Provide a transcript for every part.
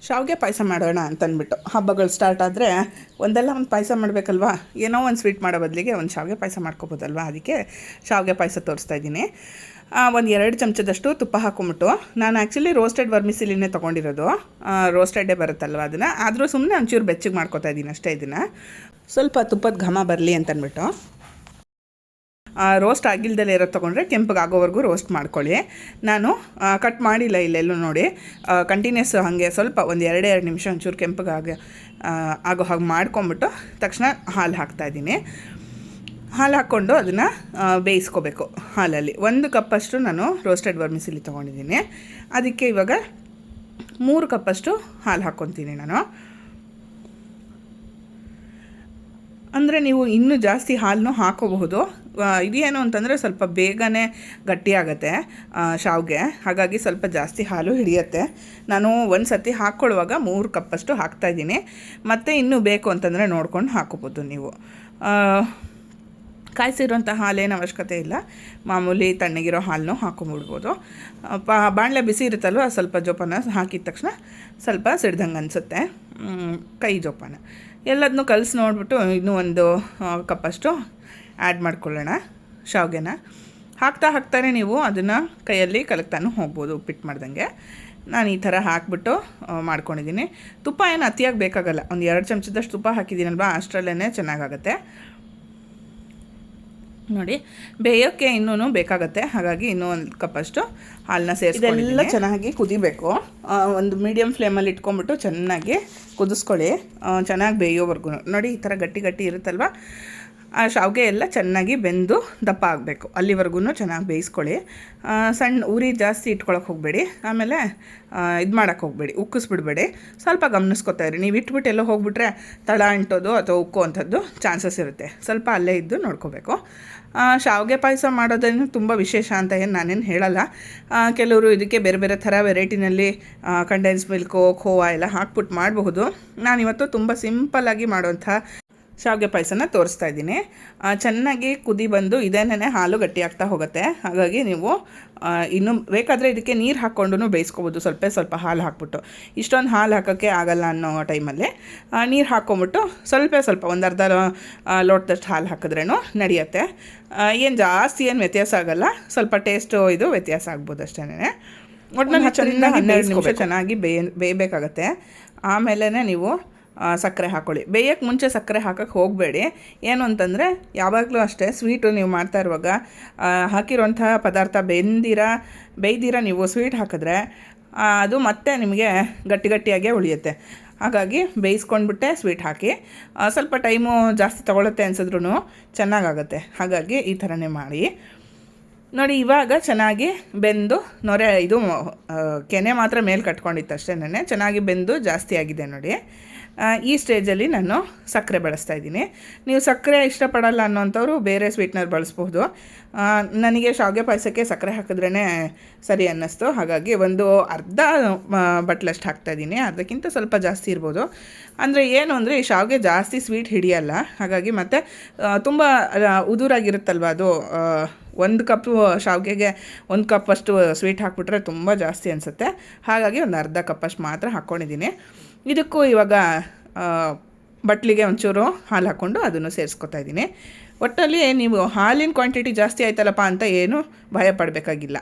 ಶಾವಿಗೆ ಪಾಯಸ ಮಾಡೋಣ ಅಂತಂದ್ಬಿಟ್ಟು ಹಬ್ಬಗಳು ಸ್ಟಾರ್ಟ್ ಆದರೆ ಒಂದೆಲ್ಲ ಒಂದು ಪಾಯಸ ಮಾಡಬೇಕಲ್ವಾ, ಏನೋ ಒಂದು ಸ್ವೀಟ್ ಮಾಡೋ ಬದಲಿಗೆ ಒಂದು ಶಾವಿಗೆ ಪಾಯಸ ಮಾಡ್ಕೋಬೋದಲ್ವ. ಅದಕ್ಕೆ ಶಾವಿಗೆ ಪಾಯಸ ತೋರಿಸ್ತಾಯಿದ್ದೀನಿ. ಒಂದು 2 ಚಮಚದಷ್ಟು ತುಪ್ಪ ಹಾಕ್ಕೊಂಬಿಟ್ಟು, ನಾನು ಆ್ಯಕ್ಚುಲಿ ರೋಸ್ಟೆಡ್ ವರ್ಮಿಸಿಲಿನೇ ತೊಗೊಂಡಿರೋದು, ರೋಸ್ಟೆಡ್ಡೇ ಬರುತ್ತಲ್ವ ಅದನ್ನು, ಆದರೂ ಸುಮ್ಮನೆ ಒಂಚೂರು ಬೆಚ್ಚಗೆ ಮಾಡ್ಕೊತಾ ಇದ್ದೀನಿ ಅಷ್ಟೇ. ಇದನ್ನು ಸ್ವಲ್ಪ ತುಪ್ಪದ ಘಮ ಬರಲಿ ಅಂತಂದ್ಬಿಟ್ಟು, ರೋಸ್ಟ್ ಆಗಿಲ್ದಲೇ ಇರೋದು ತೊಗೊಂಡ್ರೆ ಕೆಂಪಗೆ ಆಗೋವರೆಗೂ ರೋಸ್ಟ್ ಮಾಡ್ಕೊಳ್ಳಿ. ನಾನು ಕಟ್ ಮಾಡಿಲ್ಲ ಇಲ್ಲೆಲ್ಲೂ ನೋಡಿ, ಕಂಟಿನ್ಯೂಸ್ ಹಾಗೆ ಸ್ವಲ್ಪ ಒಂದು 2 ನಿಮಿಷ ಒಂಚೂರು ಕೆಂಪಗೆ ಆಗೋ ಹಾಗೆ ಮಾಡ್ಕೊಂಬಿಟ್ಟು ತಕ್ಷಣ ಹಾಲು ಹಾಕ್ತಾಯಿದ್ದೀನಿ. ಹಾಲು ಹಾಕ್ಕೊಂಡು ಅದನ್ನು ಬೇಯಿಸ್ಕೋಬೇಕು. ಹಾಲಲ್ಲಿ 1 ಕಪ್ಪಷ್ಟು ನಾನು ರೋಸ್ಟೆಡ್ ವರ್ಮಿಸಿಲಿ ತೊಗೊಂಡಿದ್ದೀನಿ. ಅದಕ್ಕೆ ಇವಾಗ 3 ಕಪ್ಪಷ್ಟು ಹಾಲು ಹಾಕ್ಕೊತೀನಿ ನಾನು. ಅಂದರೆ ನೀವು ಇನ್ನೂ ಜಾಸ್ತಿ ಹಾಲನ್ನು ಹಾಕೋಬಹುದು. ಇದೇನು ಅಂತಂದರೆ ಸ್ವಲ್ಪ ಬೇಗನೆ ಗಟ್ಟಿಯಾಗತ್ತೆ ಶಾವಿಗೆ, ಹಾಗಾಗಿ ಸ್ವಲ್ಪ ಜಾಸ್ತಿ ಹಾಲು ಹಿಡಿಯುತ್ತೆ. ನಾನು ಒಂದು ಸರ್ತಿ ಹಾಕ್ಕೊಳ್ಳುವಾಗ 3 ಕಪ್ಪಷ್ಟು ಹಾಕ್ತಾಯಿದ್ದೀನಿ. ಮತ್ತು ಇನ್ನೂ ಬೇಕು ಅಂತಂದರೆ ನೋಡ್ಕೊಂಡು ಹಾಕೋಬೋದು ನೀವು. ಕಾಯಿಸಿರೋಂಥ ಹಾಲೇನು ಅವಶ್ಯಕತೆ ಇಲ್ಲ, ಮಾಮೂಲಿ ತಣ್ಣಗಿರೋ ಹಾಲನ್ನು ಹಾಕೊಂಬಿಡ್ಬೋದು. ಬಾಣಲೆ ಬಿಸಿ ಇರುತ್ತಲ್ವ, ಸ್ವಲ್ಪ ಜೋಪಾನ ಹಾಕಿದ ತಕ್ಷಣ ಸ್ವಲ್ಪ ಸಿಡ್ದಂಗೆ ಅನಿಸುತ್ತೆ ಕೈ ಜೋಪಾನ. ಎಲ್ಲದನ್ನೂ ಕಲಸಿ ನೋಡಿಬಿಟ್ಟು ಇನ್ನೂ 1 ಕಪ್ಪಷ್ಟು ಆ್ಯಡ್ ಮಾಡ್ಕೊಳ್ಳೋಣ ಶಾವಿಗೆನ. ಹಾಕ್ತಾನೆ ನೀವು ಅದನ್ನು ಕೈಯಲ್ಲಿ ಕಲಕ್ತಾನು ಹೋಗ್ಬೋದು, ಉಪ್ಪಿಟ್ಟು ಮಾಡ್ದಂಗೆ. ನಾನು ಈ ಥರ ಹಾಕಿಬಿಟ್ಟು ಮಾಡ್ಕೊಂಡಿದ್ದೀನಿ. ತುಪ್ಪ ಏನು ಅತಿಯಾಗಿ ಬೇಕಾಗಲ್ಲ, ಒಂದು 2 ಚಮಚದಷ್ಟು ತುಪ್ಪ ಹಾಕಿದ್ದೀನಲ್ವ, ಅಷ್ಟರಲ್ಲೇ ಚೆನ್ನಾಗಾಗತ್ತೆ ನೋಡಿ. ಬೇಯೋಕ್ಕೆ ಇನ್ನೂ ಬೇಕಾಗತ್ತೆ, ಹಾಗಾಗಿ ಇನ್ನೂ 1 ಕಪ್ಪಷ್ಟು ಹಾಲನ್ನ ಸೇರಿಸ್ಕೊಂಡು ಇದೆಲ್ಲ ಚೆನ್ನಾಗಿ ಕುದಿಬೇಕು. ಒಂದು ಮೀಡಿಯಮ್ ಫ್ಲೇಮಲ್ಲಿ ಇಟ್ಕೊಂಡ್ಬಿಟ್ಟು ಚೆನ್ನಾಗಿ ಕುದಿಸ್ಕೊಳ್ಳಿ, ಚೆನ್ನಾಗಿ ಬೇಯೋವರೆಗೂ. ನೋಡಿ ಈ ಥರ ಗಟ್ಟಿ ಇರುತ್ತಲ್ವ, ಆ ಶಾವಿಗೆ ಎಲ್ಲ ಚೆನ್ನಾಗಿ ಬೆಂದು ದಪ್ಪ ಆಗಬೇಕು, ಅಲ್ಲಿವರೆಗೂ ಚೆನ್ನಾಗಿ ಬೇಯಿಸ್ಕೊಳ್ಳಿ. ಸಣ್ಣ ಉರಿ ಜಾಸ್ತಿ ಇಟ್ಕೊಳಕ್ಕೆ ಹೋಗಬೇಡಿ, ಆಮೇಲೆ ಇದು ಮಾಡೋಕ್ಕೆ ಹೋಗಬೇಡಿ, ಉಕ್ಕಿಸ್ಬಿಡ್ಬೇಡಿ. ಸ್ವಲ್ಪ ಗಮನಿಸ್ಕೊತಾ ಇರಿ. ನೀವು ಇಟ್ಬಿಟ್ಟು ಎಲ್ಲೋ ಹೋಗ್ಬಿಟ್ರೆ ತಳ ಅಂಟೋದು ಅಥವಾ ಉಕ್ಕೋ ಅಂಥದ್ದು ಚಾನ್ಸಸ್ ಇರುತ್ತೆ. ಸ್ವಲ್ಪ ಅಲ್ಲೇ ಇದ್ದು ನೋಡ್ಕೋಬೇಕು. ಶಾವಿಗೆ ಪಾಯಸ ಮಾಡೋದೇನು ತುಂಬ ವಿಶೇಷ ಅಂತ ಏನು ನಾನೇನು ಹೇಳಲ್ಲ. ಕೆಲವರು ಇದಕ್ಕೆ ಬೇರೆ ಬೇರೆ ಥರ ವೆರೈಟಿನಲ್ಲಿ ಕಂಡೆನ್ಸ್ ಮಿಲ್ಕು, ಖೋವಾ ಎಲ್ಲ ಹಾಕ್ಬಿಟ್ಟು ಮಾಡಬಹುದು. ನಾನಿವತ್ತು ತುಂಬ ಸಿಂಪಲ್ಲಾಗಿ ಮಾಡೋಂಥ ಶಾವಿಗೆ ಪಾಯಸನ ತೋರಿಸ್ತಾ ಇದ್ದೀನಿ. ಚೆನ್ನಾಗಿ ಕುದಿ ಬಂದು ಇದೇನೇ ಹಾಲು ಗಟ್ಟಿಯಾಗ್ತಾ ಹೋಗುತ್ತೆ. ಹಾಗಾಗಿ ನೀವು ಇನ್ನೂ ಬೇಕಾದರೆ ಇದಕ್ಕೆ ನೀರು ಹಾಕ್ಕೊಂಡು ಬೇಯಿಸ್ಕೊಬೋದು. ಸ್ವಲ್ಪ ಹಾಲು ಹಾಕ್ಬಿಟ್ಟು, ಇಷ್ಟೊಂದು ಹಾಲು ಹಾಕೋಕ್ಕೆ ಆಗಲ್ಲ ಅನ್ನೋ ಟೈಮಲ್ಲಿ ನೀರು ಹಾಕ್ಕೊಂಬಿಟ್ಟು ಸ್ವಲ್ಪ ಒಂದು ಅರ್ಧ ಲೋಟದಷ್ಟು ಹಾಲು ಹಾಕಿದ್ರೇನು ನಡೆಯುತ್ತೆ. ಏನು ಜಾಸ್ತಿ ಏನು ವ್ಯತ್ಯಾಸ ಆಗೋಲ್ಲ, ಸ್ವಲ್ಪ ಟೇಸ್ಟು ಇದು ವ್ಯತ್ಯಾಸ ಆಗ್ಬೋದು ಅಷ್ಟೇ. ಒಟ್ಟಿನಲ್ಲಿ ಚೆನ್ನಾಗಿ 12 ನಿಮಿಷ ಚೆನ್ನಾಗಿ ಬೇಯಬೇಕಾಗತ್ತೆ. ಆಮೇಲೆ ನೀವು ಸಕ್ಕರೆ ಹಾಕ್ಕೊಳ್ಳಿ. ಬೇಯಕ್ಕೆ ಮುಂಚೆ ಸಕ್ಕರೆ ಹಾಕೋಕ್ಕೆ ಹೋಗಬೇಡಿ. ಏನು ಅಂತಂದರೆ ಯಾವಾಗಲೂ ಅಷ್ಟೇ, ಸ್ವೀಟು ನೀವು ಮಾಡ್ತಾ ಇರುವಾಗ ಹಾಕಿರೋಂಥ ಪದಾರ್ಥ ಬೇಯ್ದಿರ ನೀವು ಸ್ವೀಟ್ ಹಾಕಿದ್ರೆ ಅದು ಮತ್ತೆ ನಿಮಗೆ ಗಟ್ಟಿಯಾಗೇ ಉಳಿಯುತ್ತೆ. ಹಾಗಾಗಿ ಬೇಯಿಸ್ಕೊಂಡ್ಬಿಟ್ಟೆ ಸ್ವೀಟ್ ಹಾಕಿ. ಸ್ವಲ್ಪ ಟೈಮು ಜಾಸ್ತಿ ತೊಗೊಳುತ್ತೆ ಅನ್ಸಿದ್ರೂ ಚೆನ್ನಾಗಾಗುತ್ತೆ. ಹಾಗಾಗಿ ಈ ಥರನೇ ಮಾಡಿ ನೋಡಿ. ಇವಾಗ ಚೆನ್ನಾಗಿ ಬೆಂದು ಇದು ಕೆನೆ ಮಾತ್ರ ಮೇಲೆ ಕಟ್ಕೊಂಡಿತ್ತು ಅಷ್ಟೇ, ಚೆನ್ನಾಗಿ ಬೆಂದು ಜಾಸ್ತಿ ಆಗಿದೆ ನೋಡಿ. ಈ ಸ್ಟೇಜಲ್ಲಿ ನಾನು ಸಕ್ಕರೆ ಬಳಸ್ತಾ ಇದ್ದೀನಿ. ನೀವು ಸಕ್ಕರೆ ಇಷ್ಟಪಡಲ್ಲ ಅನ್ನೋಂಥವ್ರು ಬೇರೆ ಸ್ವೀಟ್ನರ್ ಬಳಸ್ಬೋದು. ನನಗೆ ಶಾವಿಗೆ ಪಾಯಸಕ್ಕೆ ಸಕ್ಕರೆ ಹಾಕಿದ್ರೇ ಸರಿ ಅನ್ನಿಸ್ತು, ಹಾಗಾಗಿ ಒಂದು ಅರ್ಧ ಬಟ್ಲಷ್ಟು ಹಾಕ್ತಾಯಿದ್ದೀನಿ. ಅರ್ಧಕ್ಕಿಂತ ಸ್ವಲ್ಪ ಜಾಸ್ತಿ ಇರ್ಬೋದು. ಅಂದರೆ ಏನು ಅಂದರೆ ಈ ಶಾವಿಗೆ ಜಾಸ್ತಿ ಸ್ವೀಟ್ ಹಿಡಿಯಲ್ಲ, ಹಾಗಾಗಿ ಮತ್ತು ತುಂಬ ಉದುರಾಗಿರುತ್ತಲ್ವ ಅದು. 1 ಕಪ್ಪು ಶಾವಿಗೆಗೆ 1 ಕಪ್ಪಷ್ಟು ಸ್ವೀಟ್ ಹಾಕ್ಬಿಟ್ರೆ ತುಂಬ ಜಾಸ್ತಿ ಅನಿಸುತ್ತೆ. ಹಾಗಾಗಿ ಒಂದು ಅರ್ಧ ಕಪ್ಪಷ್ಟು ಮಾತ್ರ ಹಾಕ್ಕೊಂಡಿದ್ದೀನಿ. ಇದಕ್ಕೂ ಇವಾಗ ಬಟ್ಲಿಗೆ ಒಂಚೂರು ಹಾಲು ಹಾಕ್ಕೊಂಡು ಅದನ್ನು ಸೇರಿಸ್ಕೊತಾ ಇದ್ದೀನಿ. ಒಟ್ಟಲ್ಲಿ ನೀವು ಹಾಲಿನ ಕ್ವಾಂಟಿಟಿ ಜಾಸ್ತಿ ಆಯ್ತಲ್ಲಪ್ಪ ಅಂತ ಏನು ಭಯ ಪಡಬೇಕಾಗಿಲ್ಲ.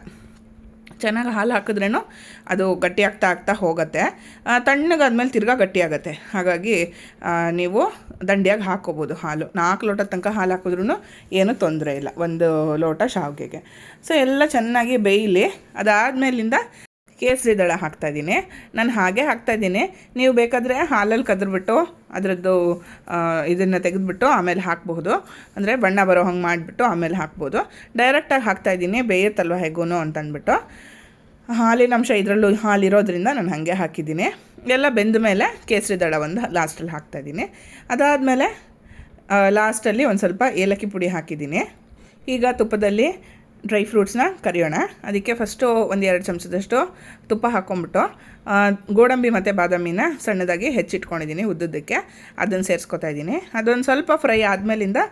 ಚೆನ್ನಾಗಿ ಹಾಲು ಹಾಕಿದ್ರೇನು ಅದು ಗಟ್ಟಿ ಆಗ್ತಾ ಹೋಗುತ್ತೆ. ತಣ್ಣಗಾದ್ಮೇಲೆ ತಿರ್ಗಾ ಗಟ್ಟಿಯಾಗತ್ತೆ. ಹಾಗಾಗಿ ನೀವು ದಂಡಿಯಾಗಿ ಹಾಕ್ಕೋಬೋದು ಹಾಲು. 4 ಲೋಟ ತನಕ ಹಾಲು ಹಾಕಿದ್ರೂ ಏನೂ ತೊಂದರೆ ಇಲ್ಲ 1 ಲೋಟ ಶಾವಿಗೆಗೆ. ಸೊ ಎಲ್ಲ ಚೆನ್ನಾಗಿ ಬೇಯಲಿ. ಅದಾದಮೇಲಿಂದ ಕೇಸರಿ ದಳ ಹಾಕ್ತಾಯಿದ್ದೀನಿ. ನಾನು ಹಾಗೆ ಹಾಕ್ತಾಯಿದ್ದೀನಿ. ನೀವು ಬೇಕಾದರೆ ಹಾಲಲ್ಲಿ ಕದ್ರಬಿಟ್ಟು ಅದರದ್ದು ಇದನ್ನು ತೆಗೆದುಬಿಟ್ಟು ಆಮೇಲೆ ಹಾಕ್ಬಹುದು. ಅಂದರೆ ಬಣ್ಣ ಬರೋ ಹಂಗೆ ಮಾಡಿಬಿಟ್ಟು ಆಮೇಲೆ ಹಾಕ್ಬೋದು. ಡೈರೆಕ್ಟಾಗಿ ಹಾಕ್ತಾಯಿದ್ದೀನಿ, ಬೇಯುತ್ತಲ್ವ ಹೇಗೂ ಅಂತಂದ್ಬಿಟ್ಟು. ಹಾಲಿನ ಅಂಶ ಇದರಲ್ಲೂ ಹಾಲಿರೋದ್ರಿಂದ ನಾನು ಹಾಗೆ ಹಾಕಿದ್ದೀನಿ. ಎಲ್ಲ ಬೆಂದ ಮೇಲೆ ಕೇಸರಿ ದಳ ಒಂದು ಲಾಸ್ಟಲ್ಲಿ ಹಾಕ್ತಾಯಿದ್ದೀನಿ. ಅದಾದಮೇಲೆ ಲಾಸ್ಟಲ್ಲಿ ಒಂದು ಸ್ವಲ್ಪ ಏಲಕ್ಕಿ ಪುಡಿ ಹಾಕಿದ್ದೀನಿ. ಈಗ ತುಪ್ಪದಲ್ಲಿ ಡ್ರೈ ಫ್ರೂಟ್ಸ್ನ ಕರಿಯೋಣ. ಅದಕ್ಕೆ ಫಸ್ಟು ಒಂದು 2 ಚಮಚದಷ್ಟು ತುಪ್ಪ ಹಾಕ್ಕೊಂಬಿಟ್ಟು ಗೋಡಂಬಿ ಮತ್ತು ಬಾದಾಮಿನ ಸಣ್ಣದಾಗಿ ಹೆಚ್ಚಿಟ್ಕೊಂಡಿದ್ದೀನಿ ಉದ್ದುದ್ದಕ್ಕೆ, ಅದನ್ನು ಸೇರಿಸ್ಕೊತಾ ಇದ್ದೀನಿ. ಅದೊಂದು ಸ್ವಲ್ಪ ಫ್ರೈ ಆದಮೇಲಿಂದ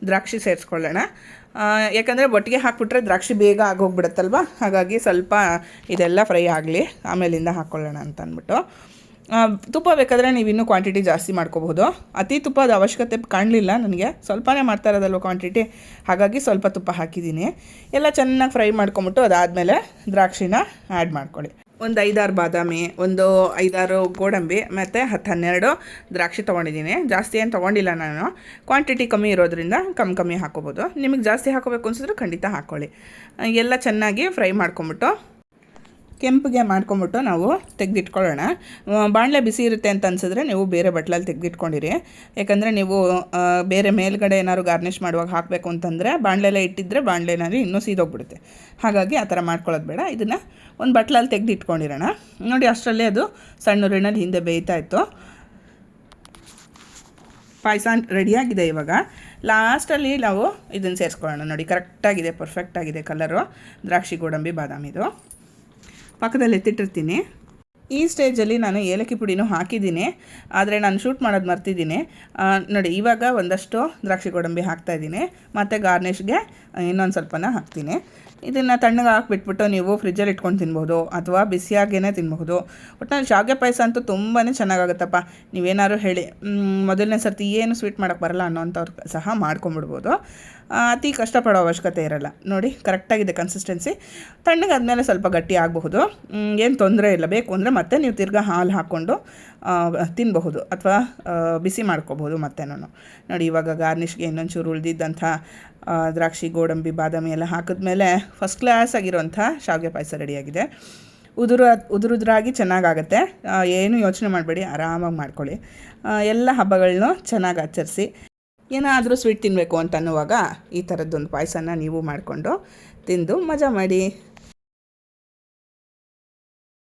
ದ್ರಾಕ್ಷಿ ಸೇರಿಸ್ಕೊಳ್ಳೋಣ. ಯಾಕಂದರೆ ಒಟ್ಟಿಗೆ ಹಾಕ್ಬಿಟ್ರೆ ದ್ರಾಕ್ಷಿ ಬೇಗ ಆಗೋಗ್ಬಿಡುತ್ತಲ್ವ, ಹಾಗಾಗಿ ಸ್ವಲ್ಪ ಇದೆಲ್ಲ ಫ್ರೈ ಆಗಲಿ ಆಮೇಲಿಂದ ಹಾಕ್ಕೊಳ್ಳೋಣ ಅಂತ ಅಂದ್ಬಿಟ್ಟು ತುಪ್ಪ ಬೇಕಾದರೆ ನೀವು ಇನ್ನೂ ಕ್ವಾಂಟಿಟಿ ಜಾಸ್ತಿ ಮಾಡ್ಕೋಬಹುದು. ಅತಿ ತುಪ್ಪದ ಅವಶ್ಯಕತೆ ಕಾಣಲಿಲ್ಲ ನನಗೆ, ಸ್ವಲ್ಪನೇ ಮಾಡ್ತಾ ಇರೋದಲ್ವ ಕ್ವಾಂಟಿಟಿ, ಹಾಗಾಗಿ ಸ್ವಲ್ಪ ತುಪ್ಪ ಹಾಕಿದ್ದೀನಿ. ಎಲ್ಲ ಚೆನ್ನಾಗಿ ಫ್ರೈ ಮಾಡ್ಕೊಂಬಿಟ್ಟು ಅದಾದಮೇಲೆ ದ್ರಾಕ್ಷಿನ ಆ್ಯಡ್ ಮಾಡ್ಕೊಳ್ಳಿ. ಒಂದು 5-6 ಬಾದಾಮಿ, ಒಂದು 5-6 ಗೋಡಂಬಿ ಮತ್ತು 10-12 ದ್ರಾಕ್ಷಿ ತೊಗೊಂಡಿದ್ದೀನಿ. ಜಾಸ್ತಿ ಏನು ತೊಗೊಂಡಿಲ್ಲ ನಾನು, ಕ್ವಾಂಟಿಟಿ ಕಮ್ಮಿ ಇರೋದ್ರಿಂದ ಕಮ್ಮಿ ಹಾಕೋಬೋದು. ನಿಮಗೆ ಜಾಸ್ತಿ ಹಾಕೋಬೇಕು ಅನ್ಸಿದ್ರೆ ಖಂಡಿತ ಹಾಕ್ಕೊಳ್ಳಿ. ಎಲ್ಲ ಚೆನ್ನಾಗಿ ಫ್ರೈ ಮಾಡ್ಕೊಂಬಿಟ್ಟು ಕೆಂಪಿಗೆ ಮಾಡ್ಕೊಂಬಿಟ್ಟು ನಾವು ತೆಗೆದಿಟ್ಕೊಳ್ಳೋಣ. ಬಾಣಲೆ ಬಿಸಿ ಇರುತ್ತೆ ಅಂತ ಅನ್ಸಿದ್ರೆ ನೀವು ಬೇರೆ ಬಟ್ಲಲ್ಲಿ ತೆಗೆದಿಟ್ಕೊಂಡಿರಿ. ಯಾಕಂದರೆ ನೀವು ಬೇರೆ ಮೇಲ್ಗಡೆ ಏನಾದ್ರು ಗಾರ್ನಿಷ್ ಮಾಡುವಾಗ ಹಾಕಬೇಕು ಅಂತಂದರೆ ಬಾಣಲೆಲ್ಲ ಇಟ್ಟಿದ್ದರೆ ಬಾಣಲೆನಲ್ಲಿ ಇನ್ನೂ ಸೀದೋಗ್ಬಿಡುತ್ತೆ. ಹಾಗಾಗಿ ಆ ಥರ ಮಾಡ್ಕೊಳ್ಳೋದು ಬೇಡ. ಇದನ್ನು ಒಂದು ಬಟ್ಲಲ್ಲಿ ತೆಗೆದಿಟ್ಕೊಂಡಿರೋಣ. ನೋಡಿ, ಅಷ್ಟರಲ್ಲೇ ಅದು ಸಣ್ಣ ಉರಿನಲ್ಲಿ ಹಿಂದೆ ಬೇಯ್ತಾ ಇತ್ತು. ಪಾಯಸ ರೆಡಿಯಾಗಿದೆ. ಇವಾಗ ಲಾಸ್ಟಲ್ಲಿ ನಾವು ಇದನ್ನು ಸೇರಿಸ್ಕೊಳ್ಳೋಣ. ನೋಡಿ, ಕರೆಕ್ಟಾಗಿದೆ, ಪರ್ಫೆಕ್ಟಾಗಿದೆ ಕಲರು, ದ್ರಾಕ್ಷಿ ಗೋಡಂಬಿ ಬಾದಾಮಿದು. ಪಕ್ಕದಲ್ಲಿ ಎತ್ತಿಟ್ಟಿರ್ತೀನಿ. ಈ ಸ್ಟೇಜಲ್ಲಿ ನಾನು ಏಲಕ್ಕಿ ಪುಡಿನೂ ಹಾಕಿದ್ದೀನಿ, ಆದರೆ ನಾನು ಶೂಟ್ ಮಾಡೋದು ಮರ್ತಿದ್ದೀನಿ. ನೋಡಿ, ಇವಾಗ ಒಂದಷ್ಟು ದ್ರಾಕ್ಷಿ ಗೋಡಂಬಿ ಹಾಕ್ತಾಯಿದ್ದೀನಿ, ಮತ್ತು ಗಾರ್ನಿಷ್ಗೆ ಇನ್ನೊಂದು ಸ್ವಲ್ಪನ ಹಾಕ್ತೀನಿ. ಇದನ್ನು ತಣ್ಣಗೆ ಹಾಕಿಬಿಟ್ಬಿಟ್ಟು ನೀವು ಫ್ರಿಜ್ಜಲ್ಲಿ ಇಟ್ಕೊಂಡು ತಿನ್ಬೋದು, ಅಥವಾ ಬಿಸಿಯಾಗೇ ತಿನ್ಬಹುದು. ಒಟ್ಟಿನಲ್ಲಿ ಶಾವಿಗೆ ಪಾಯಸ ಅಂತೂ ತುಂಬಾ ಚೆನ್ನಾಗಾಗುತ್ತಪ್ಪ. ನೀವೇನಾದ್ರು ಹೇಳಿ, ಮೊದಲನೇ ಸರ್ತಿ ಏನು ಸ್ವೀಟ್ ಮಾಡೋಕ್ಕೆ ಬರಲ್ಲ ಅನ್ನೋಂಥವ್ರು ಸಹ ಮಾಡ್ಕೊಂಬಿಡ್ಬೋದು. ಅತಿ ಕಷ್ಟಪಡೋ ಅವಶ್ಯಕತೆ ಇರಲ್ಲ. ನೋಡಿ, ಕರೆಕ್ಟಾಗಿದೆ ಕನ್ಸಿಸ್ಟೆನ್ಸಿ. ತಣ್ಣಗಾದ್ಮೇಲೆ ಸ್ವಲ್ಪ ಗಟ್ಟಿ ಆಗಬಹುದು, ಏನು ತೊಂದರೆ ಇಲ್ಲ. ಬೇಕು ಅಂದರೆ ಮತ್ತೆ ನೀವು ತಿರ್ಗಾ ಹಾಲು ಹಾಕ್ಕೊಂಡು ತಿನ್ನಬಹುದು, ಅಥವಾ ಬಿಸಿ ಮಾಡ್ಕೋಬಹುದು ಮತ್ತೇನೋ. ನೋಡಿ, ಇವಾಗ ಗಾರ್ನಿಷ್ಗೆ ಇನ್ನೊಂಚೂರು ಉಳಿದಿದ್ದಂಥ ದ್ರಾಕ್ಷಿ ಗೋಡಂಬಿ ಬಾದಾಮಿ ಎಲ್ಲ ಹಾಕಿದ್ಮೇಲೆ ಫಸ್ಟ್ ಕ್ಲಾಸ್ ಆಗಿರೋಂಥ ಶಾವಿಗೆ ಪಾಯಸ ರೆಡಿಯಾಗಿದೆ. ಉದುರುದ್ರಾಗಿ ಚೆನ್ನಾಗಾಗತ್ತೆ. ಏನು ಯೋಚನೆ ಮಾಡಬೇಡಿ, ಆರಾಮಾಗಿ ಮಾಡ್ಕೊಳ್ಳಿ. ಎಲ್ಲ ಹಬ್ಬಗಳನ್ನೂ ಚೆನ್ನಾಗಿ ಆಚರಿಸಿ. ಏನಾದರೂ ಸ್ವೀಟ್ ತಿನ್ನಬೇಕು ಅಂತ ಅನ್ನುವಾಗ ಈ ಥರದ್ದೊಂದು ಪಾಯಸನ ನೀವು ಮಾಡಿಕೊಂಡು ತಿಂದು ಮಜಾ ಮಾಡಿ.